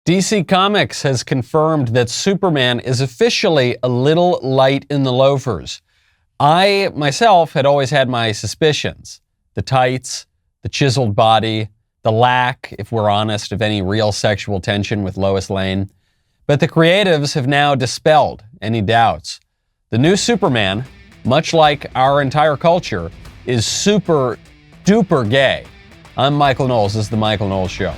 DC Comics has confirmed that Superman is officially a little light in the loafers. I, myself, had always had my suspicions. The tights, the chiseled body, the lack, if we're honest, of any real sexual tension with Lois Lane. But the creatives have now dispelled any doubts. The new Superman, much like our entire culture, is super duper gay. I'm Michael Knowles. This is The Michael Knowles Show.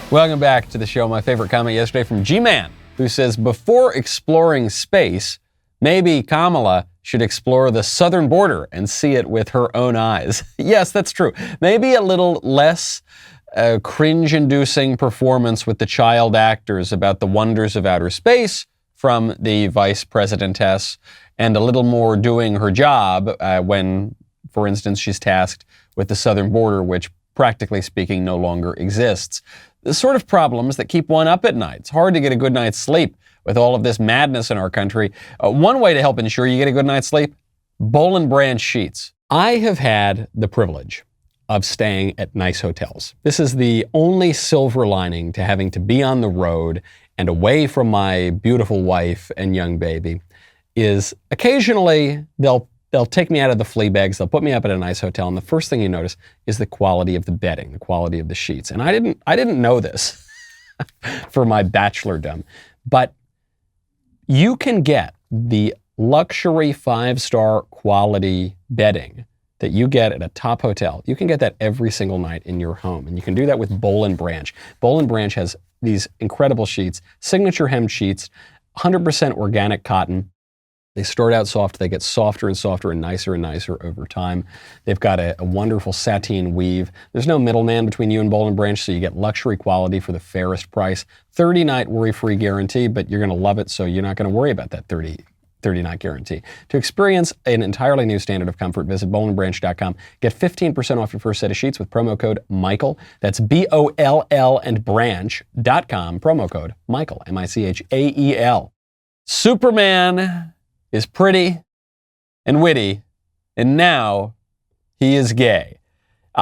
Welcome back to the show. My favorite comment yesterday from G-Man, who says, before exploring space, maybe Kamala should explore the southern border and see it with her own eyes. Yes, that's true. Maybe a little less cringe-inducing performance with the child actors about the wonders of outer space from the vice presidentess, and a little more doing her job when, for instance, she's tasked with the southern border, which practically speaking no longer exists. The sort of problems that keep one up at night. It's hard to get a good night's sleep with all of this madness in our country. One way to help ensure you get a good night's sleep, Boll and Branch sheets. I have had the privilege of staying at nice hotels. This is the only silver lining to having to be on the road and away from my beautiful wife and young baby, is occasionally they'll take me out of the flea bags, they'll put me up at a nice hotel, and the first thing you notice is the quality of the bedding, the quality of the sheets. And I didn't know this for my bachelordom, but you can get the luxury 5-star quality bedding that you get at a top hotel. You can get that every single night in your home, and you can do that with Boll and Branch. Boll and Branch has these incredible sheets, signature hemmed sheets, 100% organic cotton. They start out soft, they get softer and softer and nicer over time. They've got a wonderful sateen weave. There's no middleman between you and Boll and Branch, so you get luxury quality for the fairest price. 30-night worry-free guarantee, but you're gonna love it, so you're not gonna worry about that 30-night guarantee. To experience an entirely new standard of comfort, visit bollandbranch.com. Get 15% off your first set of sheets with promo code Michael. That's B-O-L-L and branch.com, promo code Michael, M-I-C-H-A-E-L. Superman is pretty and witty, and now he is gay.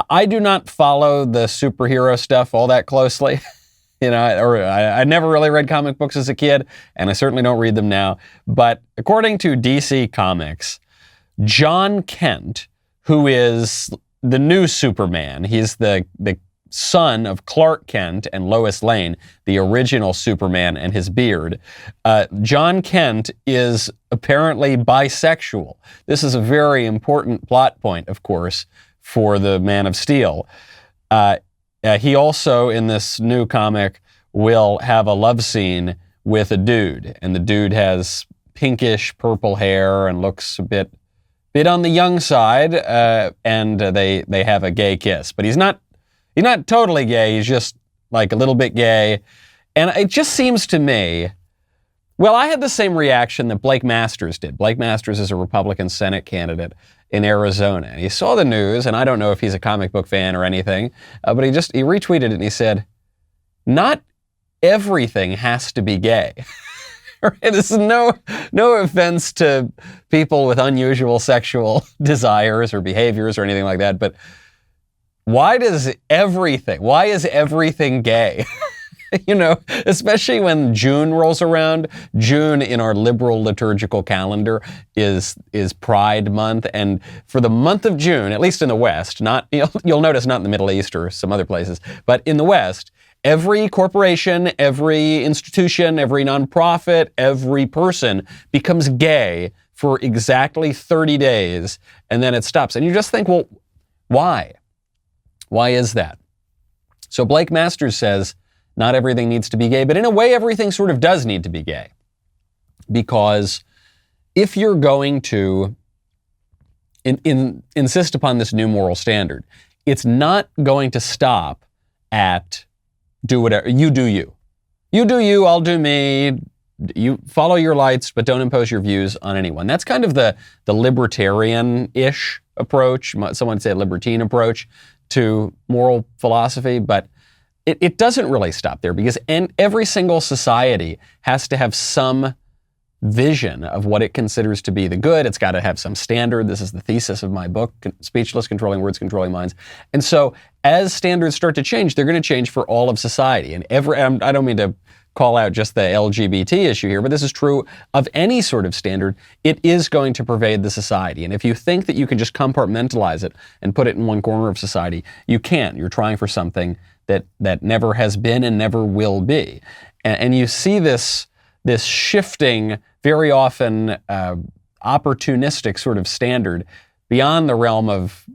I do not follow the superhero stuff all that closely. I never really read comic books as a kid, and I certainly don't read them now. But according to DC Comics, John Kent, who is the new Superman, he's the son of Clark Kent and Lois Lane, the original Superman and his beard. John Kent is apparently bisexual. This is a very important plot point, of course, for the Man of Steel. He also, in this new comic, will have a love scene with a dude, and the dude has pinkish purple hair and looks a bit on the young side, and they have a gay kiss. But he's not totally gay, he's just like a little bit gay. And it just seems to me, well, I had the same reaction that Blake Masters did. Blake Masters is a Republican Senate candidate in Arizona. And he saw the news, and I don't know if he's a comic book fan or anything, but he retweeted it and he said, not everything has to be gay. This is no offense to people with unusual sexual desires or behaviors or anything like that, but why is everything gay? Especially when June rolls around. June in our liberal liturgical calendar is Pride Month, and for the month of June, at least in the West, you'll notice not in the Middle East or some other places, but in the West, every corporation, every institution, every nonprofit, every person becomes gay for exactly 30 days, and then it stops. And you just think, well, why? Why is that? So Blake Masters says, not everything needs to be gay, but in a way, everything sort of does need to be gay. Because if you're going to insist upon this new moral standard, it's not going to stop at do whatever, you do you. You do you, I'll do me. You follow your lights, but don't impose your views on anyone. That's kind of the libertarian-ish approach. Someone would say a libertine approach to moral philosophy, but it doesn't really stop there, because every single society has to have some vision of what it considers to be the good. It's got to have some standard. This is the thesis of my book, Speechless, Controlling Words, Controlling Minds. And so as standards start to change, they're going to change for all of society. And I don't mean to call out just the LGBT issue here, but this is true of any sort of standard. It is going to pervade the society. And if you think that you can just compartmentalize it and put it in one corner of society, you can't. You're trying for something that never has been and never will be. And you see this shifting, very often opportunistic sort of standard beyond the realm of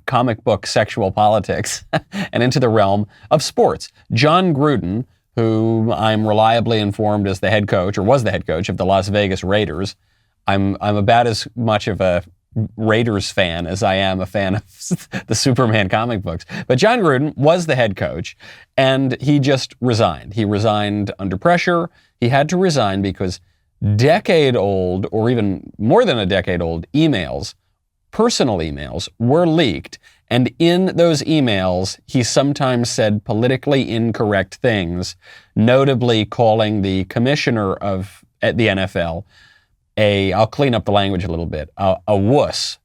comic book sexual politics and into the realm of sports. John Gruden, who I'm reliably informed is the head coach, or was the head coach of the Las Vegas Raiders. I'm about as much of a Raiders fan as I am a fan of the Superman comic books. But John Gruden was the head coach, and he just resigned. He resigned under pressure. He had to resign because decade-old, or even more than a decade-old, personal emails, were leaked. And in those emails, he sometimes said politically incorrect things, notably calling the commissioner at the NFL I'll clean up the language a little bit, a wuss,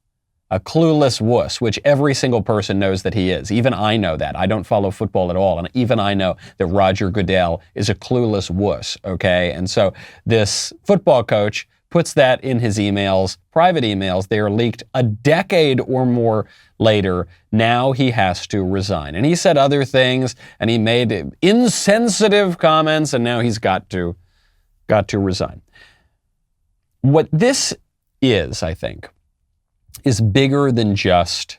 a clueless wuss, which every single person knows that he is. Even I know that. I don't follow football at all, and even I know that Roger Goodell is a clueless wuss, okay? And so this football coach puts that in his emails, private emails. They are leaked a decade or more later. Now he has to resign. And he said other things, and he made insensitive comments, and now he's got to resign. What this is, I think, is bigger than just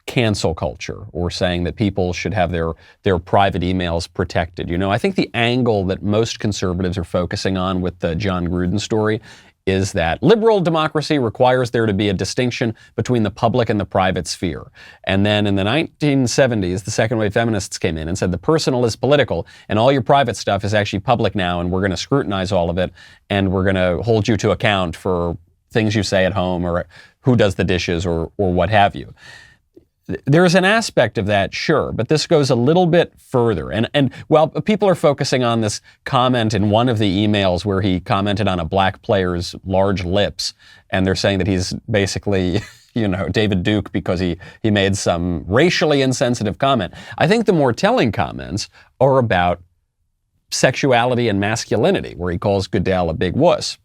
cancel culture or saying that people should have their private emails protected. You know, I think the angle that most conservatives are focusing on with the John Gruden story is that liberal democracy requires there to be a distinction between the public and the private sphere. And then in the 1970s, the second wave feminists came in and said the personal is political and all your private stuff is actually public now, and we're going to scrutinize all of it, and we're going to hold you to account for things you say at home or who does the dishes or what have you. There's an aspect of that, sure, but this goes a little bit further. And while people are focusing on this comment in one of the emails where he commented on a black player's large lips, and they're saying that he's basically, David Duke because he made some racially insensitive comment. I think the more telling comments are about sexuality and masculinity, where he calls Goodell a big wuss.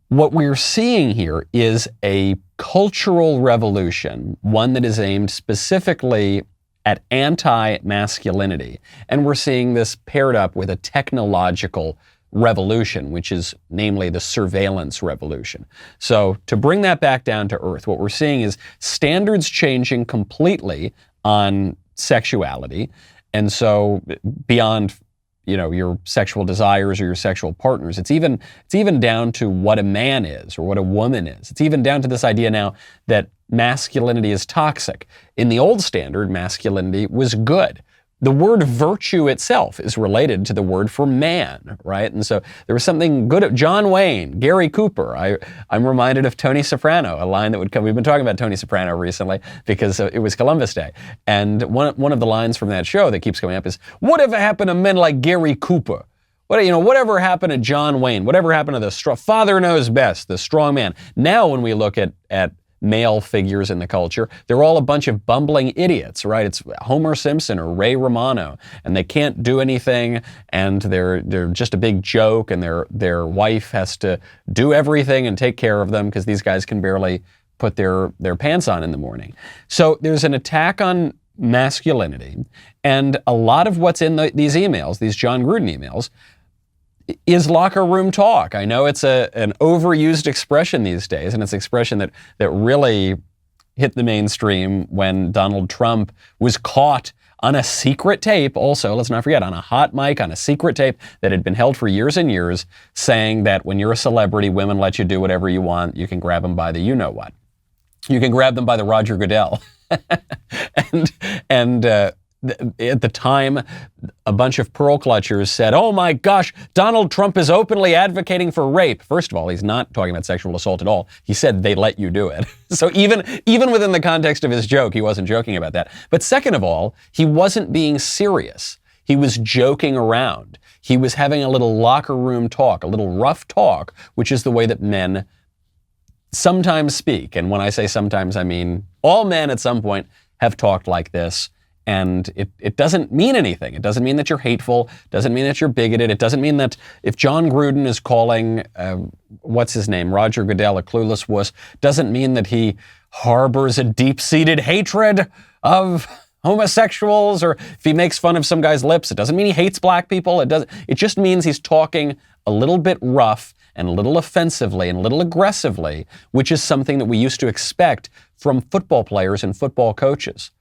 What we're seeing here is a cultural revolution, one that is aimed specifically at anti-masculinity. And we're seeing this paired up with a technological revolution, which is namely the surveillance revolution. So to bring that back down to earth, what we're seeing is standards changing completely on sexuality. And so beyond your sexual desires or your sexual partners. It's even down to what a man is or what a woman is. It's even down to this idea now that masculinity is toxic. In the old standard, masculinity was good. The word virtue itself is related to the word for man, right? And so there was something good at John Wayne, Gary Cooper. I'm reminded of Tony Soprano, a line that would come. We've been talking about Tony Soprano recently because it was Columbus Day. And one of the lines from that show that keeps coming up is, whatever happened to men like Gary Cooper? Whatever happened to John Wayne? Whatever happened to the father knows best, the strong man? Now when we look at male figures in the culture, they're all a bunch of bumbling idiots, right? It's Homer Simpson or Ray Romano, and they can't do anything, and they're just a big joke, and their wife has to do everything and take care of them because these guys can barely put their pants on in the morning. So there's an attack on masculinity, and a lot of what's in these emails, these John Gruden emails, is locker room talk. I know it's an overused expression these days, and it's an expression that really hit the mainstream when Donald Trump was caught on a secret tape, also, let's not forget, on a hot mic, on a secret tape that had been held for years and years, saying that when you're a celebrity, women let you do whatever you want. You can grab them by the you-know-what. You can grab them by the Roger Goodell. and at the time, a bunch of pearl clutchers said, oh my gosh, Donald Trump is openly advocating for rape. First of all, he's not talking about sexual assault at all. He said they let you do it. So even within the context of his joke, he wasn't joking about that. But second of all, he wasn't being serious. He was joking around. He was having a little locker room talk, a little rough talk, which is the way that men sometimes speak. And when I say sometimes, I mean all men at some point have talked like this. And it doesn't mean anything. It doesn't mean that you're hateful. It doesn't mean that you're bigoted. It doesn't mean that if John Gruden is calling, what's his name, Roger Goodell, a clueless wuss, doesn't mean that he harbors a deep-seated hatred of homosexuals, or if he makes fun of some guy's lips, it doesn't mean he hates black people. It just means he's talking a little bit rough and a little offensively and a little aggressively, which is something that we used to expect from football players and football coaches.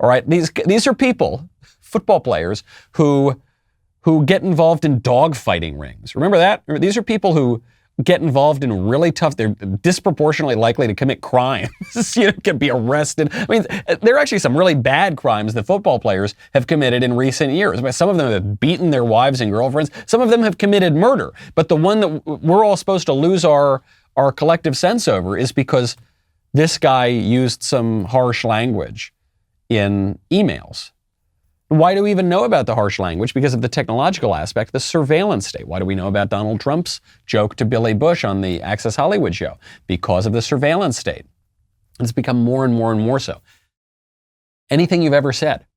All right, these are people, football players, who get involved in dogfighting rings. Remember that? These are people who get involved in really tough, they're disproportionately likely to commit crimes, can be arrested. I mean, there are actually some really bad crimes that football players have committed in recent years. Some of them have beaten their wives and girlfriends. Some of them have committed murder. But the one that we're all supposed to lose our collective sense over is because this guy used some harsh language in emails. Why do we even know about the harsh language? Because of the technological aspect, the surveillance state. Why do we know about Donald Trump's joke to Billy Bush on the Access Hollywood show? Because of the surveillance state. It's become more and more and more so. Anything you've ever said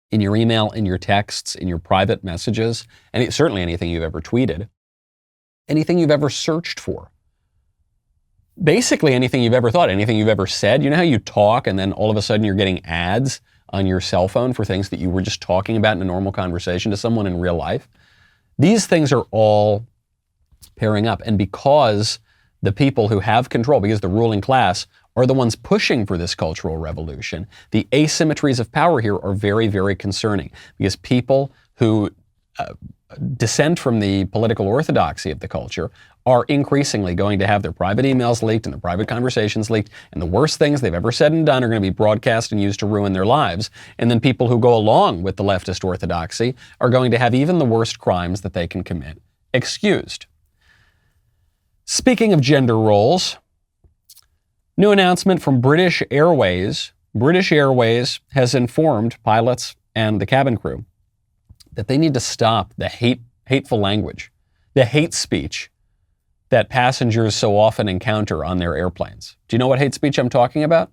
in your email, in your texts, in your private messages, and certainly anything you've ever tweeted, anything you've ever searched for, basically anything you've ever thought, anything you've ever said. You know how you talk and then all of a sudden you're getting ads on your cell phone for things that you were just talking about in a normal conversation to someone in real life? These things are all pairing up. And because the people who have control, because the ruling class are the ones pushing for this cultural revolution, the asymmetries of power here are very, very concerning. Because people who dissent from the political orthodoxy of the culture are increasingly going to have their private emails leaked and their private conversations leaked, and the worst things they've ever said and done are going to be broadcast and used to ruin their lives. And then people who go along with the leftist orthodoxy are going to have even the worst crimes that they can commit excused. Speaking of gender roles, new announcement from British Airways. British Airways has informed pilots and the cabin crew that they need to stop the hateful language, the hate speech that passengers so often encounter on their airplanes. Do you know what hate speech I'm talking about?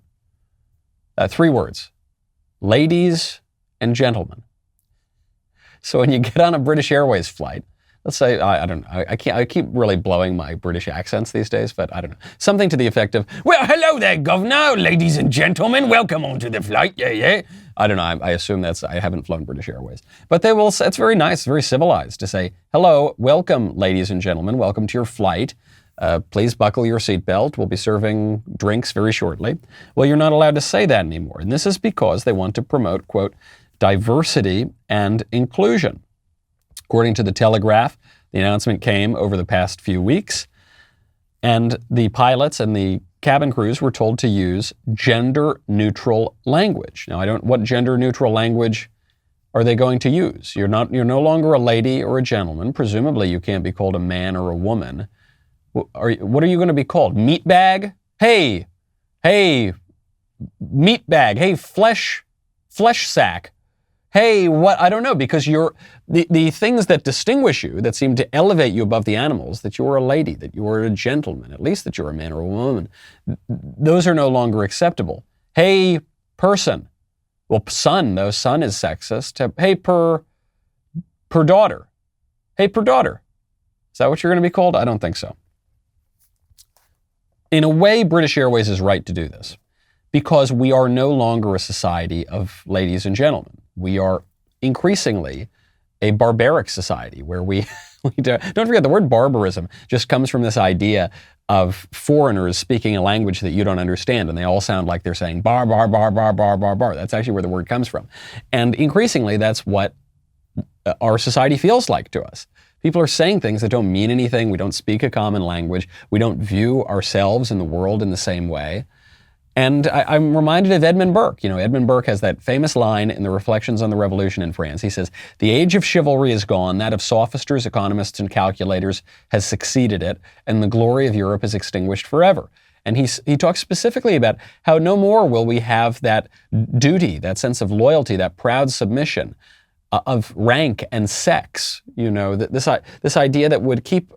3 words: ladies and gentlemen. So when you get on a British Airways flight, let's say, I don't know, I keep really blowing my British accents these days, but I don't know. Something to the effect of, well, hello there, governor, ladies and gentlemen, welcome onto the flight, yeah. I don't know, I assume I haven't flown British Airways. But they will, it's very nice, very civilized to say, hello, welcome, ladies and gentlemen, welcome to your flight. Please buckle your seatbelt. We'll be serving drinks very shortly. Well, you're not allowed to say that anymore. And this is because they want to promote, quote, diversity and inclusion. According to the Telegraph, the announcement came over the past few weeks, and the pilots and the cabin crews were told to use gender-neutral language. Now, what gender-neutral language are they going to use? You're no longer a lady or a gentleman. Presumably, you can't be called a man or a woman. What are you going to be called? Meatbag? Hey, meatbag. Hey, flesh sack. Hey, what? I don't know, because you're the things that distinguish you, that seem to elevate you above the animals, that you're a lady, that you're a gentleman, at least that you're a man or a woman, those are no longer acceptable. Hey, person. Well, son, though, son is sexist. Hey, per daughter. Hey, per daughter. Is that what you're going to be called? I don't think so. In a way, British Airways is right to do this, because we are no longer a society of ladies and gentlemen. We are increasingly a barbaric society where we don't forget, the word barbarism just comes from this idea of foreigners speaking a language that you don't understand, and they all sound like they're saying bar, bar, bar, bar, bar, bar, bar. That's actually where the word comes from. And increasingly, that's what our society feels like to us. People are saying things that don't mean anything. We don't speak a common language. We don't view ourselves in the world in the same way. And I'm reminded of Edmund Burke. Edmund Burke has that famous line in the Reflections on the Revolution in France. He says, "The age of chivalry is gone, that of sophisters, economists, and calculators has succeeded it, and the glory of Europe is extinguished forever." And he talks specifically about how no more will we have that duty, that sense of loyalty, that proud submission of rank and sex. This idea that would keep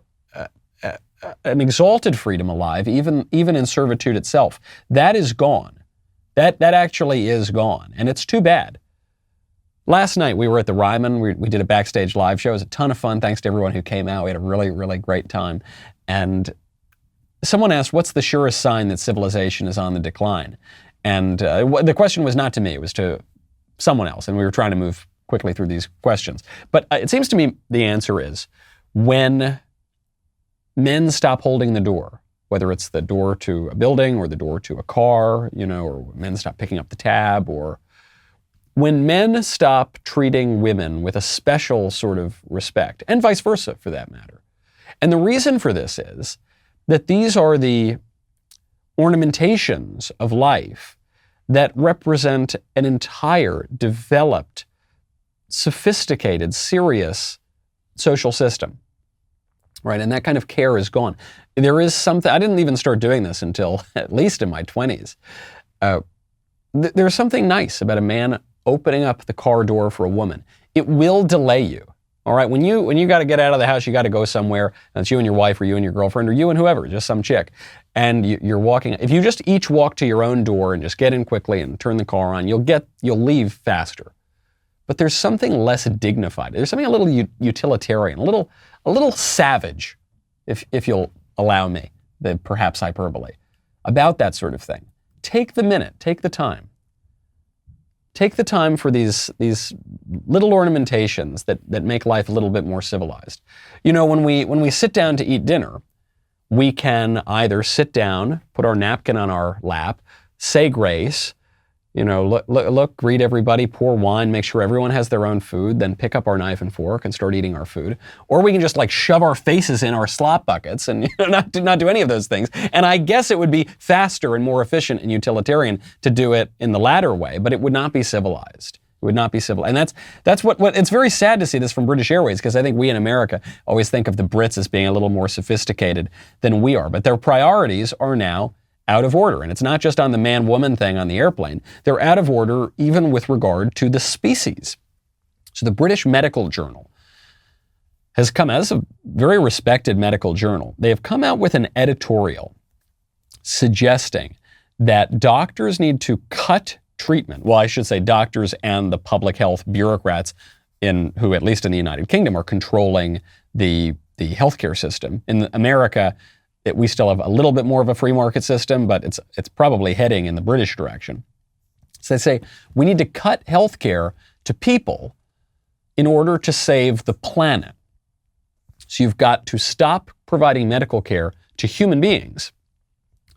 an exalted freedom alive, even in servitude itself, that is gone. That actually is gone, and it's too bad. Last night we were at the Ryman. We did a Backstage live show. It was a ton of fun. Thanks to everyone who came out. We had a really, really great time. And someone asked, what's the surest sign that civilization is on the decline? And the question was not to me. It was to someone else. And we were trying to move quickly through these questions. But it seems to me the answer is when men stop holding the door, whether it's the door to a building or the door to a car, or men stop picking up the tab, or when men stop treating women with a special sort of respect, and vice versa for that matter. And the reason for this is that these are the ornamentations of life that represent an entire, developed, sophisticated, serious social system, right? And that kind of care is gone. There is something, I didn't even start doing this until at least in my 20s. There's something nice about a man opening up the car door for a woman. It will delay you. All right, when you got to get out of the house, you got to go somewhere, and it's you and your wife, or you and your girlfriend, or you and whoever, just some chick, and you're walking. If you just each walk to your own door and just get in quickly and turn the car on, you'll leave faster. But there's something less dignified. There's something a little utilitarian, a little savage, if you'll allow me the perhaps hyperbole, about that sort of thing. Take the minute, take the time. Take the time for these little ornamentations that make life a little bit more civilized. When we sit down to eat dinner, we can either sit down, put our napkin on our lap, say grace, look, greet everybody, pour wine, make sure everyone has their own food, then pick up our knife and fork and start eating our food. Or we can just shove our faces in our slop buckets and not do any of those things. And I guess it would be faster and more efficient and utilitarian to do it in the latter way, but it would not be civilized. It would not be civil. And that's what it's very sad to see this from British Airways, because I think we in America always think of the Brits as being a little more sophisticated than we are. But their priorities are now out of order. And it's not just on the man-woman thing on the airplane. They're out of order even with regard to the species. So the British Medical Journal has come out, as a very respected medical journal, they have come out with an editorial suggesting that doctors need to cut treatment. Well, I should say doctors and the public health bureaucrats who, at least in the United Kingdom, are controlling the healthcare system. In America, we still have a little bit more of a free market system, but it's probably heading in the British direction. So they say we need to cut healthcare to people in order to save the planet. So you've got to stop providing medical care to human beings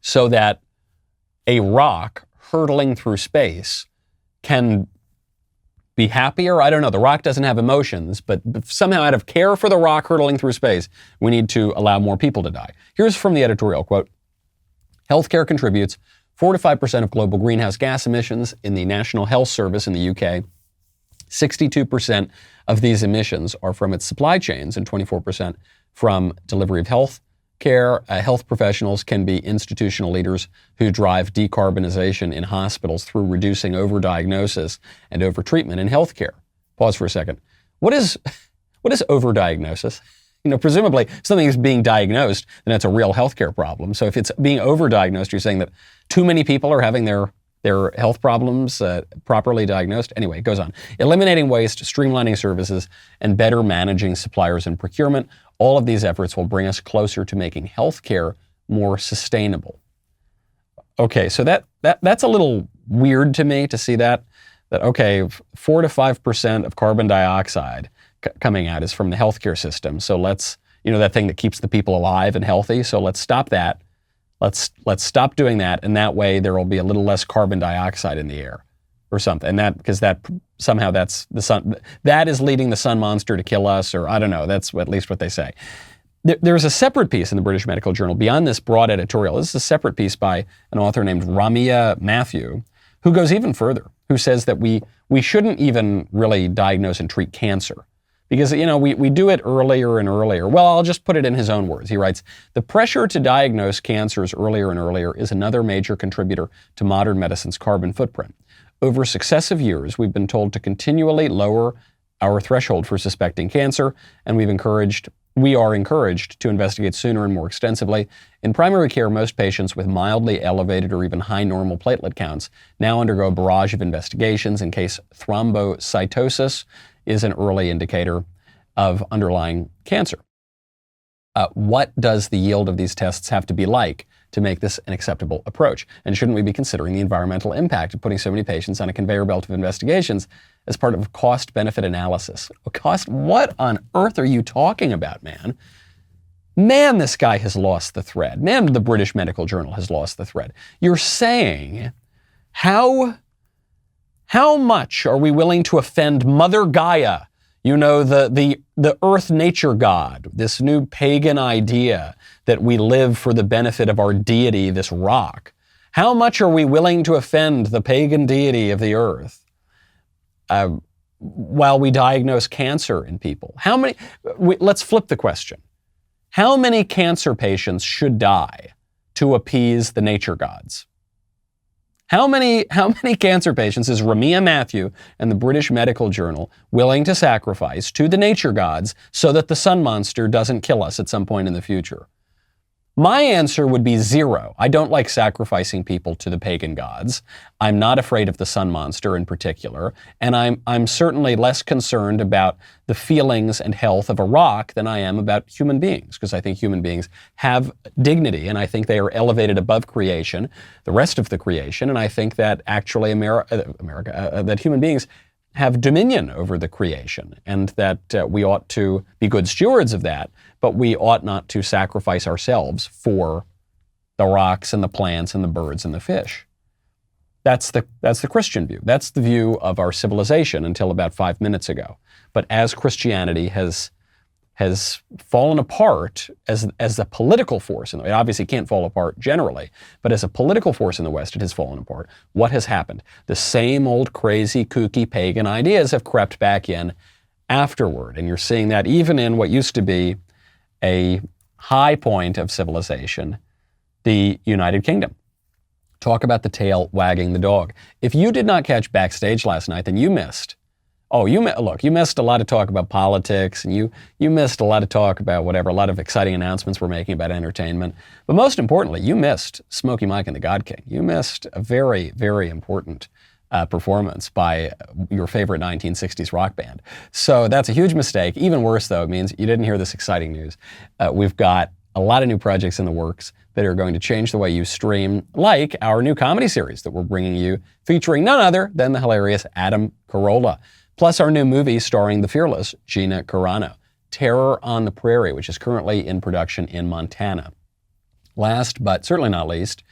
so that a rock hurtling through space can be happier. I don't know. The rock doesn't have emotions, but somehow out of care for the rock hurtling through space, we need to allow more people to die. Here's from the editorial, quote, "Healthcare contributes 4 to 5% of global greenhouse gas emissions in the National Health Service in the UK. 62% of these emissions are from its supply chains and 24% from delivery of health care. Health professionals can be institutional leaders who drive decarbonization in hospitals through reducing overdiagnosis and overtreatment in healthcare." Pause for a second. What is overdiagnosis? Presumably if something is being diagnosed, then that's a real healthcare problem. So if it's being overdiagnosed, you're saying that too many people are having their health problems properly diagnosed. Anyway, it goes on. "Eliminating waste, streamlining services, and better managing suppliers and procurement. All of these efforts will bring us closer to making healthcare more sustainable." Okay, so that's a little weird to me to see that 4 to 5% of carbon dioxide coming out is from the healthcare system. So let's, that thing that keeps the people alive and healthy. So let's stop that. Let's stop doing that, and that way there will be a little less carbon dioxide in the air, or something. And because somehow that's the sun. That is leading the sun monster to kill us, or I don't know. That's at least what they say. There's a separate piece in the British Medical Journal beyond this broad editorial. This is a separate piece by an author named Ramia Matthew, who goes even further, who says that we shouldn't even really diagnose and treat cancer. Because, we do it earlier and earlier. Well, I'll just put it in his own words. He writes, "The pressure to diagnose cancers earlier and earlier is another major contributor to modern medicine's carbon footprint. Over successive years, we've been told to continually lower our threshold for suspecting cancer, and we are encouraged to investigate sooner and more extensively. In primary care, most patients with mildly elevated or even high normal platelet counts now undergo a barrage of investigations in case thrombocytosis is an early indicator of underlying cancer. What does the yield of these tests have to be like to make this an acceptable approach? And shouldn't we be considering the environmental impact of putting so many patients on a conveyor belt of investigations as part of a cost-benefit analysis? What on earth are you talking about, man? Man, this guy has lost the thread. Man, the British Medical Journal has lost the thread. You're saying, how much are we willing to offend Mother Gaia? You know, the earth nature god, this new pagan idea that we live for the benefit of our deity, this rock. How much are we willing to offend the pagan deity of the earth while we diagnose cancer in people? Let's flip the question. How many cancer patients should die to appease the nature gods? How many cancer patients is Ramia Matthew and the British Medical Journal willing to sacrifice to the nature gods so that the sun monster doesn't kill us at some point in the future? My answer would be 0. I don't like sacrificing people to the pagan gods. I'm not afraid of the sun monster in particular, and I'm certainly less concerned about the feelings and health of a rock than I am about human beings, because I think human beings have dignity, and I think they are elevated above creation, the rest of the creation, and I think that actually that human beings have dominion over the creation, and that we ought to be good stewards of that, but we ought not to sacrifice ourselves for the rocks and the plants and the birds and the fish. That's the Christian view. That's the view of our civilization until about 5 minutes ago. But as Christianity has fallen apart as a political force, and it obviously can't fall apart generally, but as a political force in the West, it has fallen apart. What has happened? The same old crazy, kooky, pagan ideas have crept back in afterward. And you're seeing that even in what used to be a high point of civilization, the United Kingdom. Talk about the tail wagging the dog. If you did not catch Backstage last night, then you missed. You missed a lot of talk about politics, and you missed a lot of talk about a lot of exciting announcements we're making about entertainment. But most importantly, you missed Smokey Mike and the God King. You missed a very, very important performance by your favorite 1960s rock band. So that's a huge mistake. Even worse, though, it means you didn't hear this exciting news. We've got a lot of new projects in the works that are going to change the way you stream, like our new comedy series that we're bringing you, featuring none other than the hilarious Adam Carolla. Plus our new movie starring the fearless Gina Carano, Terror on the Prairie, which is currently in production in Montana. Last, but certainly not least,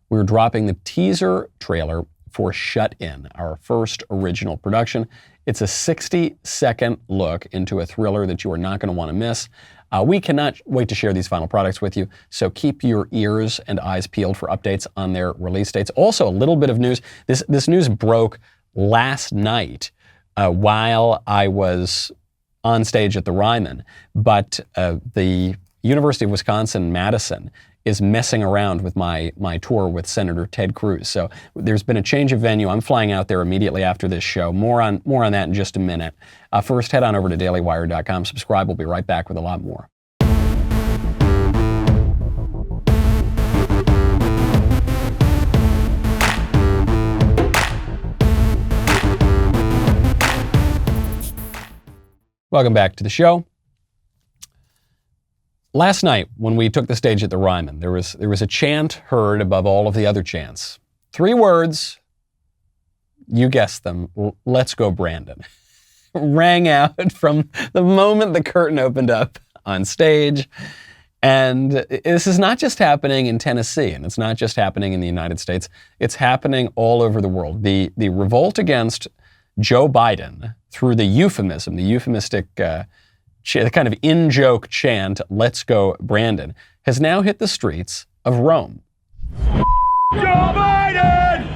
we're dropping the teaser trailer for Shut In, our first original production. It's a 60-second look into a thriller that you are not going to want to miss. We cannot wait to share these final products with you, so keep your ears and eyes peeled for updates on their release dates. Also, a little bit of news. This news broke last night while I was on stage at the Ryman, but the University of Wisconsin-Madison is messing around with my tour with Senator Ted Cruz. So there's been a change of venue. I'm flying out there immediately after this show. More on that in just a minute. First, head on over to dailywire.com. Subscribe. We'll be right back with a lot more. Welcome back to the show. Last night, when we took the stage at the Ryman, there was a chant heard above all of the other chants. 3 words, you guessed them, "Let's go Brandon," rang out from the moment the curtain opened up on stage. And this is not just happening in Tennessee, and it's not just happening in the United States. It's happening all over the world. The revolt against Joe Biden through the euphemism, the euphemistic the kind of in-joke chant, "Let's go Brandon," has now hit the streets of Rome. Joe Biden!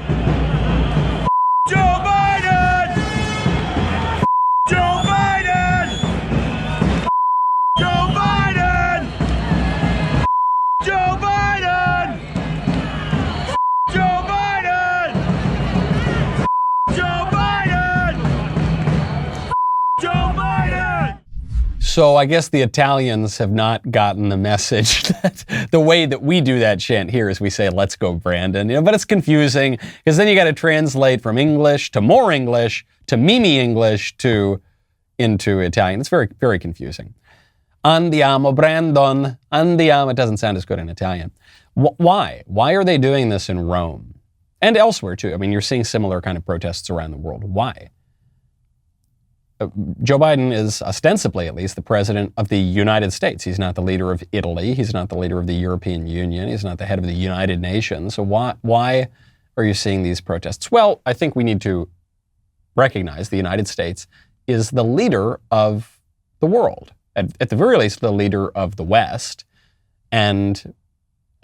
Joe Biden! Joe Biden! Joe Biden! Joe Biden! Joe Biden! Joe Biden! Joe So I guess the Italians have not gotten the message that the way that we do that chant here is we say, let's go Brandon, but it's confusing because then you got to translate from English to more English to Mimi English into Italian. It's very, very confusing. Andiamo Brandon, andiamo. It doesn't sound as good in Italian. Why? Why are they doing this in Rome? And elsewhere too. I mean, you're seeing similar kind of protests around the world. Why? Joe Biden is ostensibly, at least, the president of the United States. He's not the leader of Italy. He's not the leader of the European Union. He's not the head of the United Nations. So why are you seeing these protests? Well, I think we need to recognize the United States is the leader of the world. At the very least, the leader of the West. And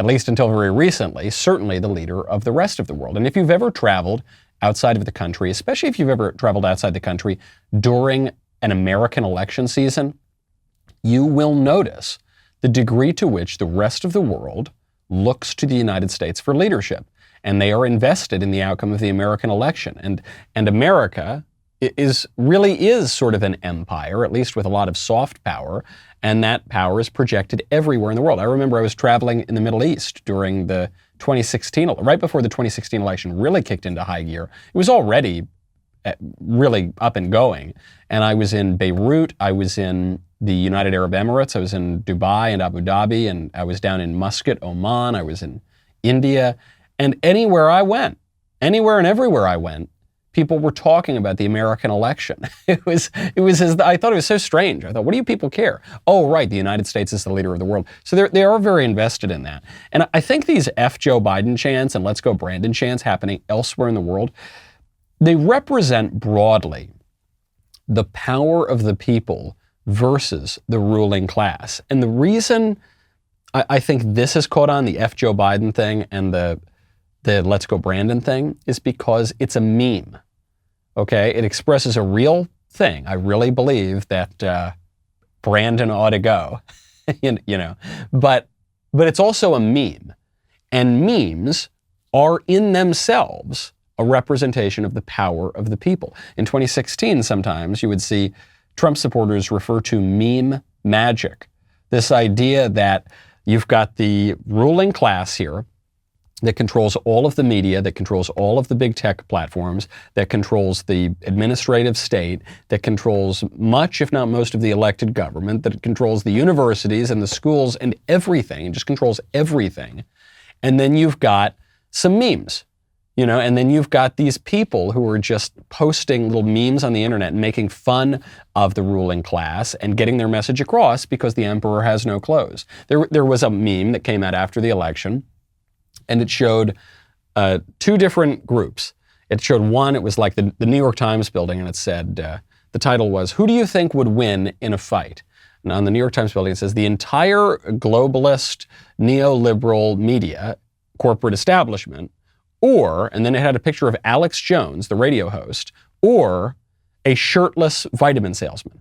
at least until very recently, certainly the leader of the rest of the world. And if you've ever traveled outside of the country, especially if you've ever traveled outside the country during an American election season, you will notice the degree to which the rest of the world looks to the United States for leadership. And they are invested in the outcome of the American election. And America really is sort of an empire, at least with a lot of soft power, and that power is projected everywhere in the world. I remember I was traveling in the Middle East during the 2016, right before the 2016 election really kicked into high gear. It was already really up and going. And I was in Beirut, I was in the United Arab Emirates, I was in Dubai and Abu Dhabi, and I was down in Muscat, Oman, I was in India. And anywhere and everywhere I went, people were talking about the American election. I thought it was so strange. I thought, what do you people care? Oh, right, the United States is the leader of the world. So they are very invested in that. And I think these F Joe Biden chants and Let's Go Brandon chants happening elsewhere in the world, they represent broadly the power of the people versus the ruling class. And the reason I think this has caught on, the F Joe Biden thing and the Let's Go Brandon thing, is because it's a meme, okay? It expresses a real thing. I really believe that Brandon ought to go, but it's also a meme. And memes are in themselves a representation of the power of the people. In 2016, sometimes you would see Trump supporters refer to meme magic, this idea that you've got the ruling class here that controls all of the media, that controls all of the big tech platforms, that controls the administrative state, that controls much, if not most, of the elected government, that controls the universities and the schools and everything, and just controls everything. And then you've got some memes, and then you've got these people who are just posting little memes on the internet and making fun of the ruling class and getting their message across because the emperor has no clothes. There was a meme that came out after the election, and it showed two different groups. It showed one, it was like the New York Times building, and it said, the title was, "Who do you think would win in a fight?" And on the New York Times building, it says, "The entire globalist, neoliberal media, corporate establishment, or," and then it had a picture of Alex Jones, the radio host, "or a shirtless vitamin salesman."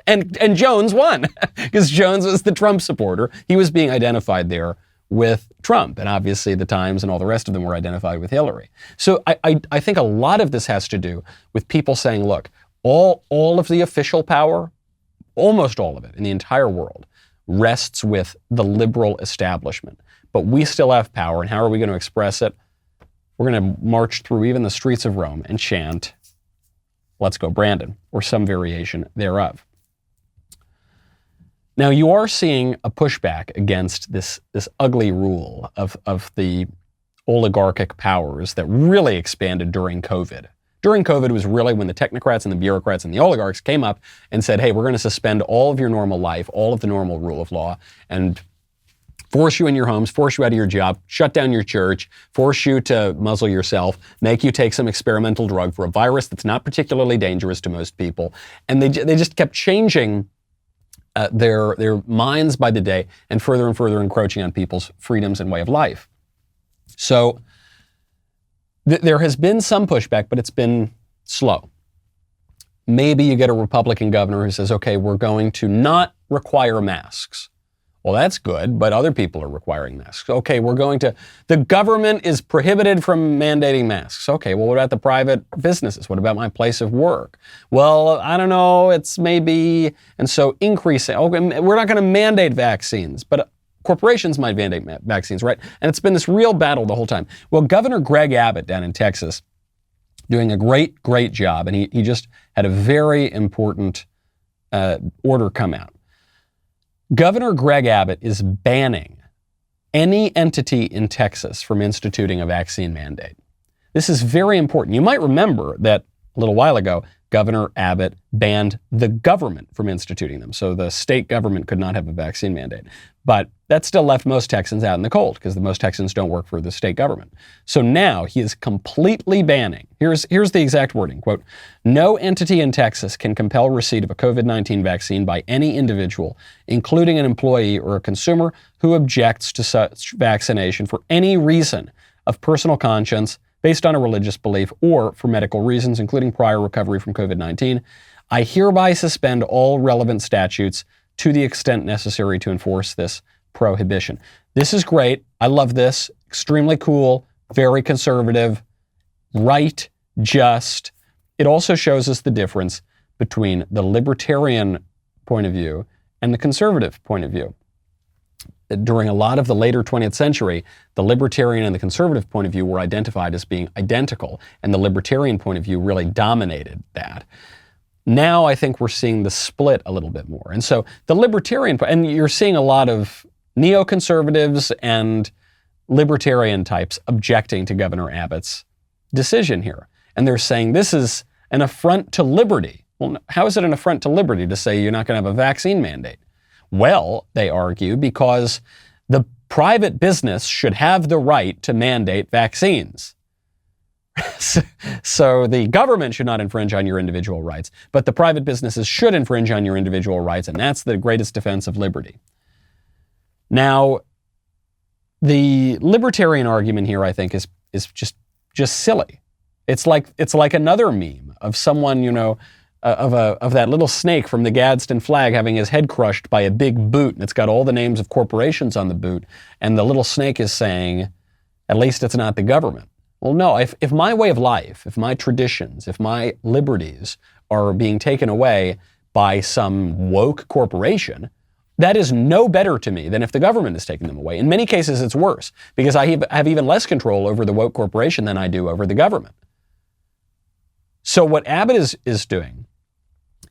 And Jones won, because Jones was the Trump supporter. He was being identified there with Trump, and obviously the Times and all the rest of them were identified with Hillary. So I think a lot of this has to do with people saying, look, all of the official power, almost all of it in the entire world, rests with the liberal establishment. But we still have power, and how are we going to express it? We're going to march through even the streets of Rome and chant, "Let's go Brandon," or some variation thereof. Now, you are seeing a pushback against this ugly rule of the oligarchic powers that really expanded during COVID. During COVID was really when the technocrats and the bureaucrats and the oligarchs came up and said, hey, we're going to suspend all of your normal life, all of the normal rule of law, and force you in your homes, force you out of your job, shut down your church, force you to muzzle yourself, make you take some experimental drug for a virus that's not particularly dangerous to most people. And they just kept changing their minds by the day and further encroaching on people's freedoms and way of life. So there has been some pushback, but it's been slow. Maybe you get a Republican governor who says, okay, we're going to not require masks. Well, that's good, but other people are requiring masks. Okay, the government is prohibited from mandating masks. Okay, well, what about the private businesses? What about my place of work? Well, I don't know, it's maybe, and so increasing, okay, we're not going to mandate vaccines, but corporations might mandate vaccines, right? And it's been this real battle the whole time. Well, Governor Greg Abbott down in Texas, doing a great, great job, and he just had a very important order come out. Governor Greg Abbott is banning any entity in Texas from instituting a vaccine mandate. This is very important. You might remember that a little while ago, Governor Abbott banned the government from instituting them. So the state government could not have a vaccine mandate. But that still left most Texans out in the cold because most Texans don't work for the state government. So now he is completely banning. Here's the exact wording, quote, "No entity in Texas can compel receipt of a COVID-19 vaccine by any individual, including an employee or a consumer who objects to such vaccination for any reason of personal conscience, based on a religious belief, or for medical reasons, including prior recovery from COVID-19. I hereby suspend all relevant statutes to the extent necessary to enforce this prohibition." This is great. I love this. Extremely cool, very conservative, right, just. It also shows us the difference between the libertarian point of view and the conservative point of view. During a lot of the later 20th century, the libertarian and the conservative point of view were identified as being identical, and the libertarian point of view really dominated that. Now I think we're seeing the split a little bit more. And so the libertarian, and you're seeing a lot of neoconservatives and libertarian types objecting to Governor Abbott's decision here. And they're saying this is an affront to liberty. Well, how is it an affront to liberty to say you're not going to have a vaccine mandate? Well, they argue, because the private business should have the right to mandate vaccines. So the government should not infringe on your individual rights, but the private businesses should infringe on your individual rights, and that's the greatest defense of liberty. Now, the libertarian argument here, I think, is just silly. It's like another meme of someone, of that little snake from the Gadsden flag having his head crushed by a big boot, and it's got all the names of corporations on the boot, and the little snake is saying, at least it's not the government. Well, no, if my way of life, if my traditions, if my liberties are being taken away by some woke corporation, that is no better to me than if the government is taking them away. In many cases, it's worse, because I have even less control over the woke corporation than I do over the government. So what Abbott is doing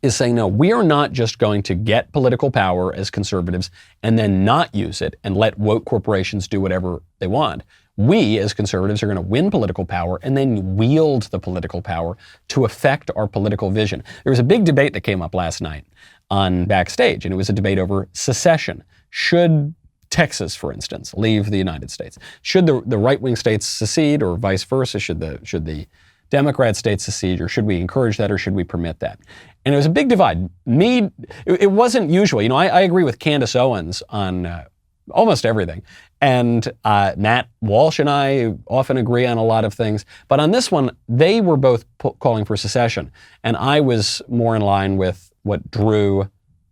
is saying, no, we are not just going to get political power as conservatives and then not use it and let woke corporations do whatever they want. We, as conservatives, are going to win political power and then wield the political power to affect our political vision. There was a big debate that came up last night on Backstage, and it was a debate over secession. Should Texas, for instance, leave the United States? Should the right-wing states secede, or vice versa? Should the Democrat states secede, or should we encourage that, or should we permit that? And it was a big divide. It wasn't usual. I agree with Candace Owens on almost everything. And Matt Walsh and I often agree on a lot of things. But on this one, they were both calling for secession. And I was more in line with what Drew,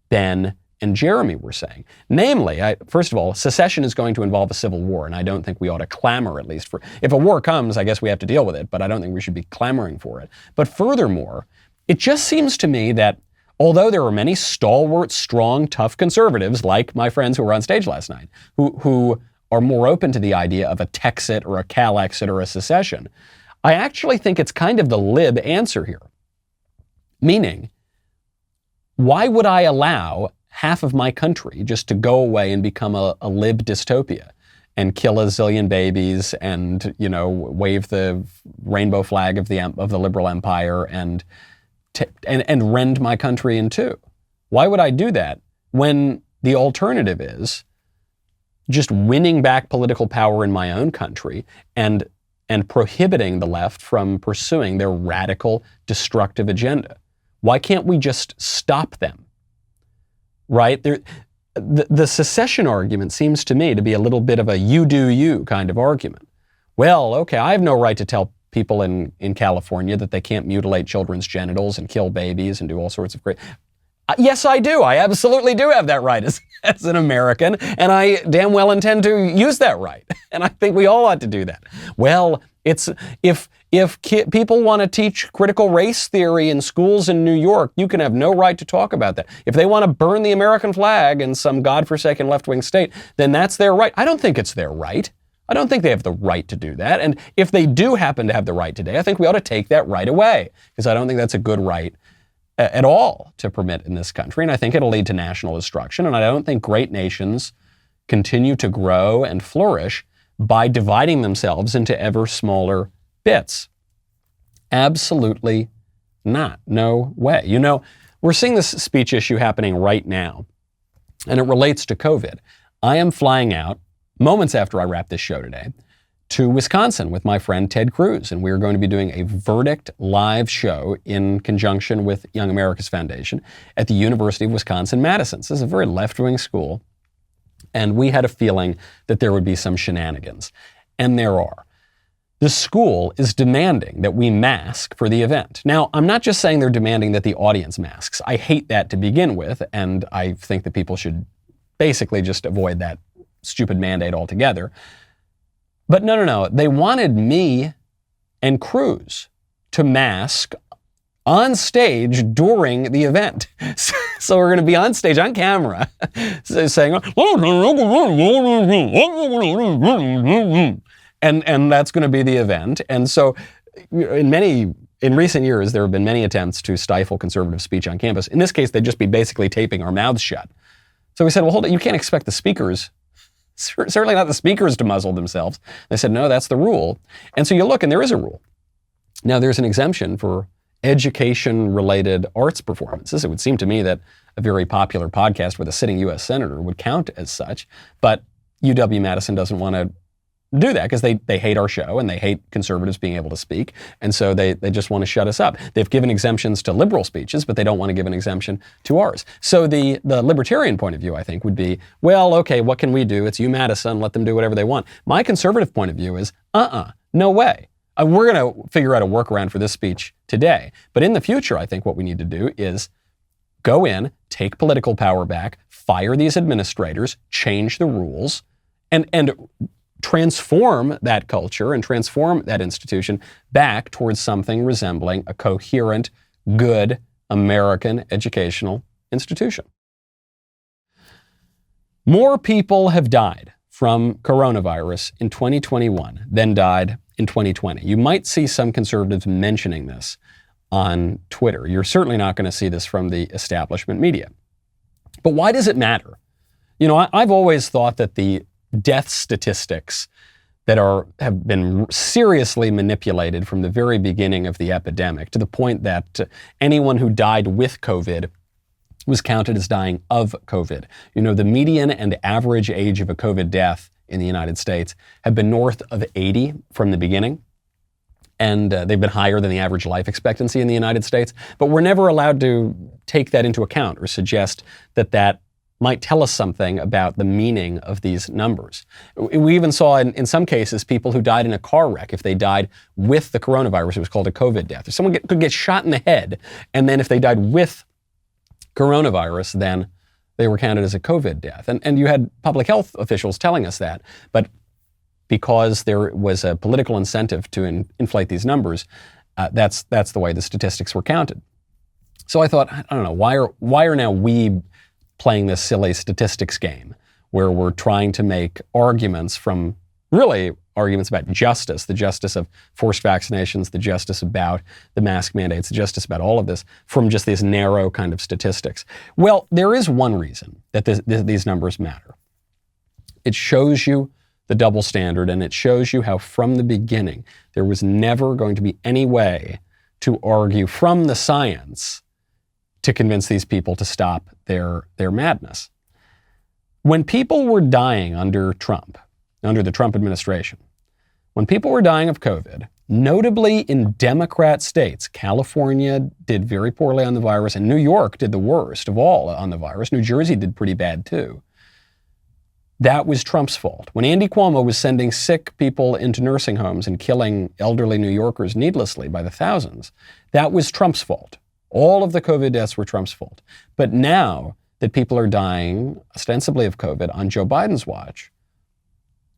Ben, and Jeremy were saying. Namely, first of all, secession is going to involve a civil war, and I don't think we ought to clamor, at least, for, if a war comes, I guess we have to deal with it, but I don't think we should be clamoring for it. But furthermore, it just seems to me that although there are many stalwart, strong, tough conservatives, like my friends who were on stage last night, who are more open to the idea of a Texit or a Calexit or a secession, I actually think it's kind of the lib answer here. Meaning, why would I allow half of my country just to go away and become a lib dystopia and kill a zillion babies and, wave the rainbow flag of the liberal empire and rend my country in two? Why would I do that when the alternative is just winning back political power in my own country and prohibiting the left from pursuing their radical, destructive agenda? Why can't we just stop them? Right? The secession argument seems to me to be a little bit of a you do you kind of argument. Well, okay, I have no right to tell people in California that they can't mutilate children's genitals and kill babies and do all sorts of great. Yes, I do. I absolutely do have that right as an American, and I damn well intend to use that right. And I think we all ought to do that. Well, it's if people want to teach critical race theory in schools in New York, you can have no right to talk about that. If they want to burn the American flag in some godforsaken left-wing state, then that's their right. I don't think it's their right. I don't think they have the right to do that. And if they do happen to have the right today, I think we ought to take that right away, because I don't think that's a good right at all to permit in this country. And I think it'll lead to national destruction. And I don't think great nations continue to grow and flourish by dividing themselves into ever smaller bits. Absolutely not. No way. You know, we're seeing this speech issue happening right now, and it relates to COVID. I am flying out moments after I wrap this show today to Wisconsin with my friend Ted Cruz, and we are going to be doing a Verdict live show in conjunction with Young America's Foundation at the University of Wisconsin-Madison. This is a very left-wing school, and we had a feeling that there would be some shenanigans, and there are. The school is demanding that we mask for the event. Now, I'm not just saying they're demanding that the audience masks. I hate that to begin with, and I think that people should basically just avoid that stupid mandate altogether. But no. They wanted me and Cruz to mask on stage during the event. So we're going to be on stage, on camera, saying, and that's going to be the event. And so in recent years, there have been many attempts to stifle conservative speech on campus. In this case, they'd just be basically taping our mouths shut. So we said, well, hold it, you can't expect the speakers, certainly not the speakers, to muzzle themselves. They said, no, that's the rule. And so you look, and there is a rule. Now, there's an exemption for education-related arts performances. It would seem to me that a very popular podcast with a sitting U.S. senator would count as such, but UW-Madison doesn't want to do that because they hate our show and they hate conservatives being able to speak, and so they just want to shut us up. They've given exemptions to liberal speeches, but they don't want to give an exemption to ours. So the libertarian point of view, I think, would be, well, okay, what can we do? It's UMadison, let them do whatever they want. My conservative point of view is, no way. We're going to figure out a workaround for this speech today. But in the future, I think what we need to do is go in, take political power back, fire these administrators, change the rules, and transform that culture and transform that institution back towards something resembling a coherent, good American educational institution. More people have died from coronavirus in 2021 than died in 2020. You might see some conservatives mentioning this on Twitter. You're certainly not going to see this from the establishment media. But why does it matter? You know, I've always thought that the death statistics that have been seriously manipulated from the very beginning of the epidemic, to the point that anyone who died with COVID was counted as dying of COVID. You know, the median and average age of a COVID death in the United States have been north of 80 from the beginning, and they've been higher than the average life expectancy in the United States. But we're never allowed to take that into account or suggest that might tell us something about the meaning of these numbers. We even saw in some cases people who died in a car wreck. If they died with the coronavirus, it was called a COVID death. If someone could get shot in the head, and then if they died with coronavirus, then they were counted as a COVID death. And you had public health officials telling us that. But because there was a political incentive to inflate these numbers, that's the way the statistics were counted. So I thought, I don't know, why are now we playing this silly statistics game where we're trying to make arguments from really arguments about justice, the justice of forced vaccinations, the justice about the mask mandates, the justice about all of this, from just these narrow kind of statistics. Well, there is one reason that these numbers matter. It shows you the double standard, and it shows you how from the beginning there was never going to be any way to argue from the science to convince these people to stop their madness. When people were dying under Trump, under the Trump administration, when people were dying of COVID, notably in Democrat states, California did very poorly on the virus, and New York did the worst of all on the virus. New Jersey did pretty bad too. That was Trump's fault. When Andy Cuomo was sending sick people into nursing homes and killing elderly New Yorkers needlessly by the thousands, that was Trump's fault. All of the COVID deaths were Trump's fault. But now that people are dying ostensibly of COVID on Joe Biden's watch,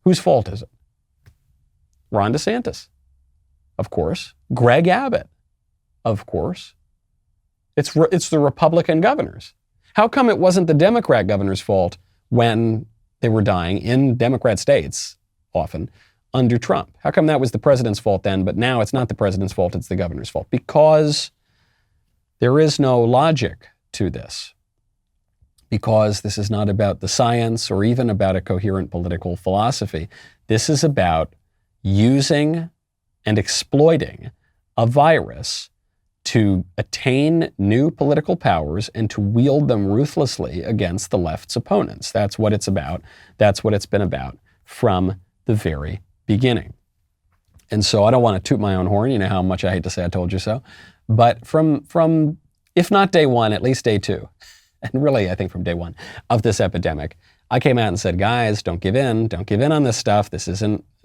whose fault is it? Ron DeSantis, of course. Greg Abbott, of course. It's the Republican governors. How come it wasn't the Democrat governor's fault when they were dying in Democrat states, often, under Trump? How come that was the president's fault then, but now it's not the president's fault, it's the governor's fault? Because there is no logic to this. Because this is not about the science or even about a coherent political philosophy. This is about using and exploiting a virus to attain new political powers and to wield them ruthlessly against the left's opponents. That's what it's about. That's what it's been about from the very beginning. And so I don't want to toot my own horn. You know how much I hate to say I told you so. But from if not day one, at least day two, and really I think from day one of this epidemic, I came out and said, guys, don't give in. Don't give in on this stuff. This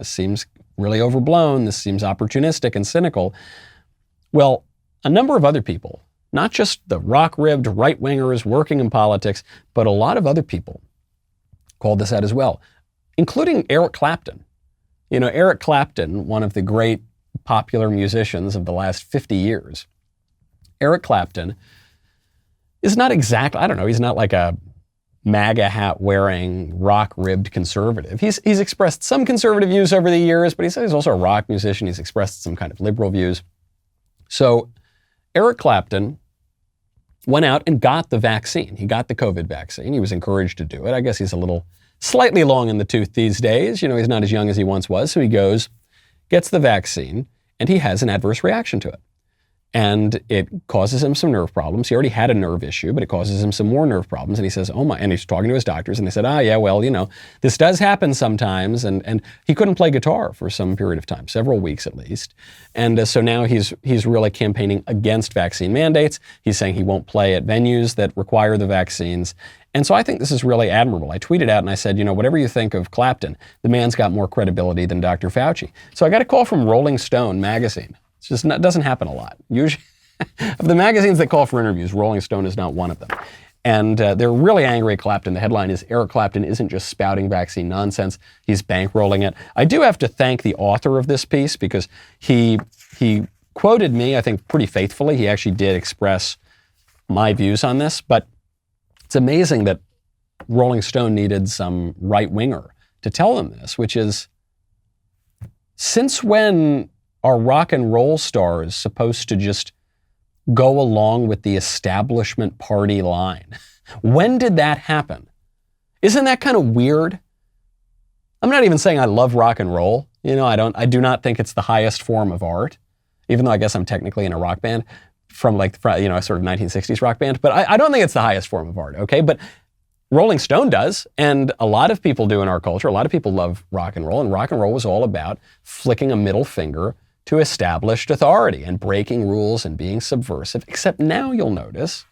seems really overblown. This seems opportunistic and cynical. Well, a number of other people, not just the rock-ribbed right-wingers working in politics, but a lot of other people called this out as well, including Eric Clapton. You know, Eric Clapton, one of the great popular musicians of the last 50 years. Eric Clapton is not exactly, I don't know, he's not like a MAGA hat wearing, rock-ribbed conservative. He's expressed some conservative views over the years, but he's also a rock musician. He's expressed some kind of liberal views. So Eric Clapton went out and got the vaccine. He got the COVID vaccine. He was encouraged to do it. I guess he's slightly long in the tooth these days. You know, he's not as young as he once was. So he goes, gets the vaccine, and he has an adverse reaction to it. And it causes him some nerve problems. He already had a nerve issue, but it causes him some more nerve problems. And he says, oh my, and he's talking to his doctors and they said, yeah, well, you know, this does happen sometimes. And he couldn't play guitar for some period of time, several weeks at least. And so now he's really campaigning against vaccine mandates. He's saying he won't play at venues that require the vaccines. And so I think this is really admirable. I tweeted out and I said, you know, whatever you think of Clapton, the man's got more credibility than Dr. Fauci. So I got a call from Rolling Stone magazine. It doesn't happen a lot. Usually, of the magazines that call for interviews, Rolling Stone is not one of them. And they're really angry at Clapton. The headline is, Eric Clapton isn't just spouting vaccine nonsense, he's bankrolling it. I do have to thank the author of this piece because he quoted me, I think, pretty faithfully. He actually did express my views on this, but it's amazing that Rolling Stone needed some right-winger to tell them this, which is, since when are rock and roll stars supposed to just go along with the establishment party line? When did that happen? Isn't that kind of weird? I'm not even saying I love rock and roll. You know, I do not think it's the highest form of art, even though I guess I'm technically in a rock band from a sort of 1960s rock band, but I don't think it's the highest form of art, okay? But Rolling Stone does, and a lot of people do in our culture. A lot of people love rock and roll was all about flicking a middle finger to established authority and breaking rules and being subversive, except now you'll notice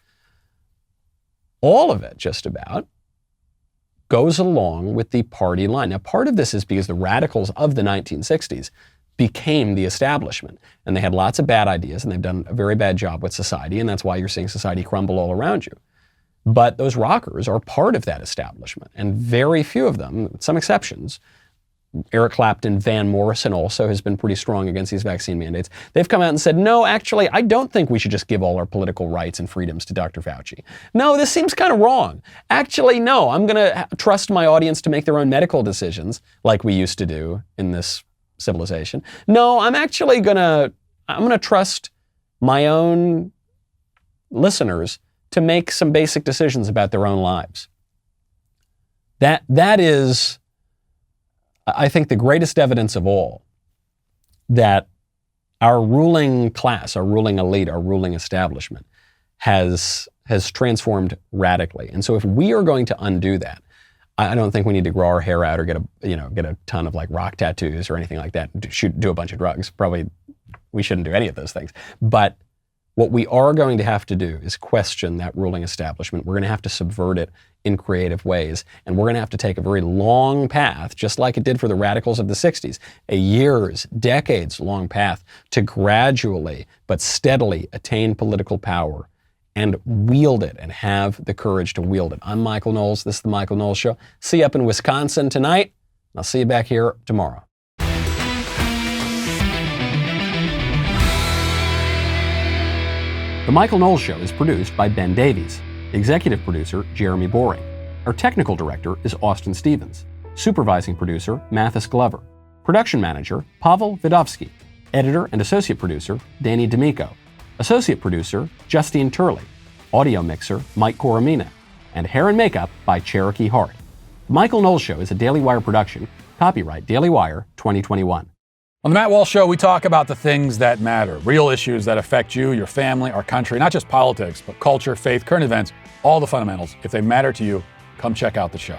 all of it just about goes along with the party line. Now, part of this is because the radicals of the 1960s became the establishment, and they had lots of bad ideas, and they've done a very bad job with society, and that's why you're seeing society crumble all around you. But those rockers are part of that establishment, and very few of them, with some exceptions, Eric Clapton, Van Morrison also has been pretty strong against these vaccine mandates. They've come out and said, no, actually, I don't think we should just give all our political rights and freedoms to Dr. Fauci. No, this seems kind of wrong. Actually, no, I'm going to trust my audience to make their own medical decisions like we used to do in this civilization. No, I'm actually going to trust my own listeners to make some basic decisions about their own lives. That is, I think, the greatest evidence of all that our ruling class, our ruling elite, our ruling establishment has transformed radically. And so if we are going to undo that, I don't think we need to grow our hair out or get a ton of like rock tattoos or anything like that, do a bunch of drugs. Probably we shouldn't do any of those things. But What we are going to have to do is question that ruling establishment. We're going to have to subvert it in creative ways. And we're going to have to take a very long path, just like it did for the radicals of the 60s, a years, decades long path to gradually but steadily attain political power and wield it and have the courage to wield it. I'm Michael Knowles. This is The Michael Knowles Show. See you up in Wisconsin tonight. I'll see you back here tomorrow. The Michael Knowles Show is produced by Ben Davies. Executive producer, Jeremy Boring. Our technical director is Austin Stevens. Supervising producer, Mathis Glover. Production manager, Pavel Vidovsky. Editor and associate producer, Danny D'Amico. Associate producer, Justine Turley. Audio mixer, Mike Coromina. And hair and makeup by Cherokee Hart. The Michael Knowles Show is a Daily Wire production. Copyright Daily Wire 2021. On the Matt Walsh Show, we talk about the things that matter, real issues that affect you, your family, our country, not just politics, but culture, faith, current events, all the fundamentals. If they matter to you, come check out the show.